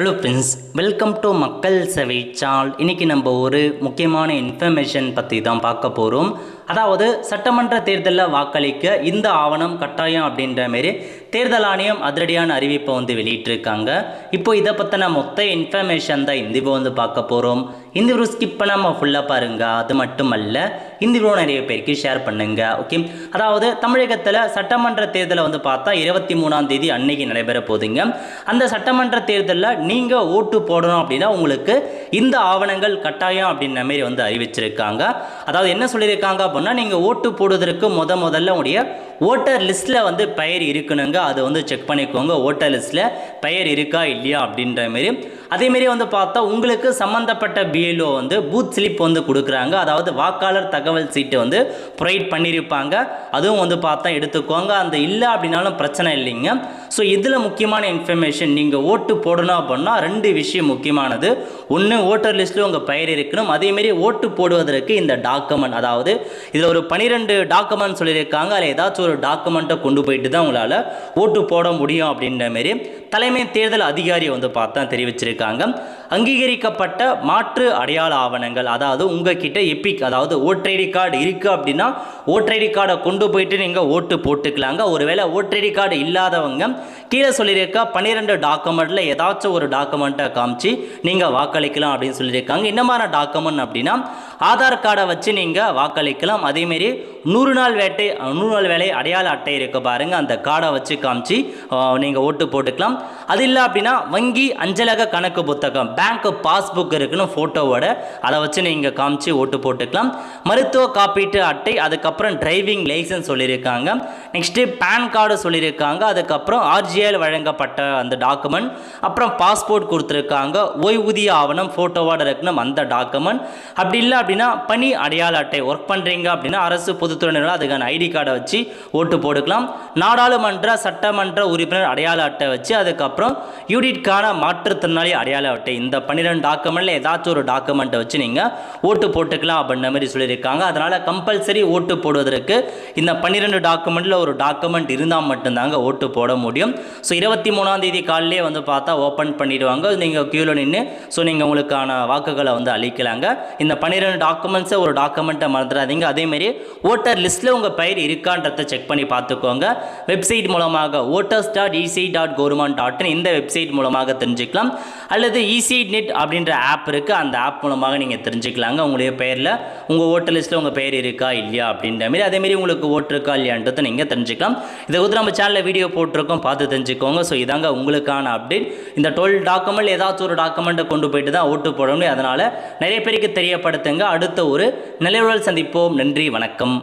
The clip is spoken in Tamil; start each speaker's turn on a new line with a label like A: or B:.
A: ஹலோ ஃப்ரெண்ட்ஸ், வெல்கம் டு மக்கள் சேவை சேனல். இன்றைக்கி நம்ம ஒரு முக்கியமான இன்ஃபர்மேஷன் பற்றி தான் பார்க்க போகிறோம். அதாவது சட்டமன்ற தேர்தலில் வாக்களிக்க இந்த ஆவணம் கட்டாயம் அப்படின்ற மாரி தேர்தல் ஆணையம் அதிரடியான அறிவிப்பை வெளியிட்டிருக்காங்க. இப்போ இதை பற்றின மொத்த இன்ஃபர்மேஷன் தான் இந்த வீடியோ பார்க்க போகிறோம். இந்த வீடியோ ஸ்கிப் பண்ணாமல் ஃபுல்லாக பாருங்கள். அது மட்டும் அல்ல, இந்த வீடியோ நிறைய பேருக்கு ஷேர் பண்ணுங்க. ஓகே, அதாவது தமிழகத்தில் சட்டமன்ற தேர்தலை பார்த்தா 23ஆம் தேதி அன்னைக்கு நடைபெற போகுதுங்க. அந்த சட்டமன்ற தேர்தலில் நீங்கள் ஓட்டு போடணும் அப்படின்னா உங்களுக்கு இந்த ஆவணங்கள் கட்டாயம் அப்படின்ற மாரி அறிவிச்சிருக்காங்க. அதாவது என்ன சொல்லியிருக்காங்க அப்படின்னா, நீங்கள் ஓட்டு போடுவதற்கு முதல்ல உடைய ஓட்டர் லிஸ்ட்டில் பெயர் இருக்கணுங்க. அதை செக் பண்ணிக்கோங்க, ஓட்டர் லிஸ்ட்டில் பெயர் இருக்கா இல்லையா அப்படின்ற மாரி. அதேமாரி பார்த்தா உங்களுக்கு சம்மந்தப்பட்ட பிஎல்ஓ பூத் ஸ்லிப் கொடுக்குறாங்க. அதாவது வாக்காளர் தகவல் சீட்டு ப்ரொவைட் பண்ணியிருப்பாங்க. அதுவும் பார்த்தா எடுத்துக்கோங்க. அந்த இல்லை அப்படின்னாலும் பிரச்சனை இல்லைங்க. ஸோ இதில் முக்கியமான இன்ஃபர்மேஷன், நீங்கள் ஓட்டு போடணும் அப்படின்னா 2 விஷயம் முக்கியமானது. ஒன்று, ஓட்டர் லிஸ்ட்டில் உங்கள் பெயர் இருக்கணும். அதேமாரி ஓட்டு போடுவதற்கு இந்த டாக்குமெண்ட், அதாவது இதில் ஒரு 12 டாக்குமெண்ட் சொல்லியிருக்காங்க. அதில் ஏதாச்சும் ஒரு டாக்குமெண்ட்டை கொண்டு போயிட்டு தான் உங்களால் ஓட்டு போட முடியும் அப்படின்ற மாரி தலைமை தேர்தல் அதிகாரி பார்த்தா தெரிவிச்சிருக்காங்க. அங்கீகரிக்கப்பட்ட மாற்று அடையாள ஆவணங்கள், அதாவது உங்ககிட்ட எபிக், அதாவது ஓட்டர் ஐடி கார்டு இருக்குது அப்படின்னா ஓட்டர் ஐடி கார்டை கொண்டு போயிட்டு நீங்கள் ஓட்டு போட்டுக்கலாங்க. ஒருவேளை ஓட்டர் ஐடி கார்டு இல்லாதவங்க கீழே சொல்லியிருக்க 12 டாக்குமெண்ட்டில் ஏதாச்சும் ஒரு டாக்குமெண்ட்டை காமிச்சு நீங்கள் வாக்களிக்கலாம் அப்படின்னு சொல்லியிருக்காங்க. என்ன மாதிரி டாக்குமெண்ட் அப்படின்னா, ஆதார் கார்டை வச்சு நீங்கள் வாக்களிக்கலாம். அதேமாரி 100 நாள் வேலை அடையாள அட்டை இருக்க பாருங்க, அந்த கார்டை வச்சு காமிச்சு நீங்கள் ஓட்டு போட்டுக்கலாம். அது இல்லை அப்படின்னா வங்கி அஞ்சலக கணக்கு புத்தகம், பேங்க் பாஸ்புக் இருக்குன்னு ஃபோட்டோவோட, அதை வச்சு நீங்கள் காமிச்சு ஓட்டு போட்டுக்கலாம். மருத்துவ காப்பீட்டு அட்டை, அதுக்கப்புறம் டிரைவிங் லைசன்ஸ் சொல்லியிருக்காங்க. நெக்ஸ்ட்டு பேன் கார்டு சொல்லியிருக்காங்க. அதுக்கப்புறம் ஆர்ஜிஎல் வழங்கப்பட்ட அந்த டாக்குமெண்ட், அப்புறம் பாஸ்போர்ட் கொடுத்துருக்காங்க. ஓய்வூதிய ஆவணம் ஃபோட்டோவோட இருக்கணும் அந்த டாக்குமெண்ட். அப்படி இல்லை அப்படின்னா பணி அடையாள அட்டை, ஒர்க் பண்ணுறீங்க அப்படின்னா அரசு பொதுத்துறை நிறுவனம், அதுக்கான ஐடி கார்டை வச்சு ஓட்டு போட்டுக்கலாம். நாடாளுமன்ற சட்டமன்ற உறுப்பினர் அடையாள அட்டை வச்சு, அதுக்கப்புறம் யூடிட்கான மாற்றுத்திறனாளி அடையாள அட்டை, இந்த 12 டாக்குமெண்ட்டில் ஏதாச்சும் ஒரு டாக்குமெண்ட்டை வச்சு நீங்கள் ஓட்டு போட்டுக்கலாம் அப்படின்ற மாதிரி சொல்லியிருக்காங்க. அதனால் கம்பல்சரி ஓட்டு போடுவதற்கு இந்த 12 டாக்குமெண்ட்டில் ஒரு டாக்குமெண்ட் இருந்தால் மட்டும்தாங்க ஓட்டு போட முடியும். ஸோ 23ஆம் தேதி காலையிலே பார்த்தா ஓப்பன் பண்ணிடுவாங்க. நீங்கள் கியூவில் நின்று நீங்கள் உங்களுக்கான வாக்குகளை அளிக்கலாங்க. இந்த 12 டாக்குமெண்ட்ஸை ஒரு டாக்குமெண்ட்டை மறந்துடாதீங்க. அதேமாரி ஓட்டர் லிஸ்ட்டில் உங்கள் பெயர் இருக்கான்றதை செக் பண்ணி பார்த்துக்கோங்க. வெப்சைட் மூலமாக voters.ec.government.in இந்த வெப்சைட் மூலமாக தெரிஞ்சுக்கலாம். அல்லது ecnet அப்படின்ற ஆப் இருக்குது, அந்த ஆப் மூலமாக நீங்கள் தெரிஞ்சுக்கலாங்க. உங்களுடைய பெயரில் உங்கள் ஓட்டர் லிஸ்ட்டில் உங்கள் பெயர் இருக்கா இல்லையா அப்படின்ற மாதிரி. அதேமாரி உங்களுக்கு ஓட்டு இருக்கா இல்லையான்றதை நீங்கள் தெரிஞ்சுக்கலாம். இதை நம்ம சேனலில் வீடியோ போட்டிருக்கோம், பார்த்து தெரிஞ்சுக்கோங்க. ஸோ இதாங்க உங்களுக்கான அப்டேட். இந்த 12 டாக்குமெண்ட் ஏதாச்சும் ஒரு டாக்குமெண்ட்டை கொண்டு போயிட்டு தான் ஓட்டு போட முடியும். அதனால் நிறைய பேருக்கு தெரியப்படுத்துங்க. அடுத்த ஒரு நிலையுடன் சந்திப்போம். நன்றி, வணக்கம்.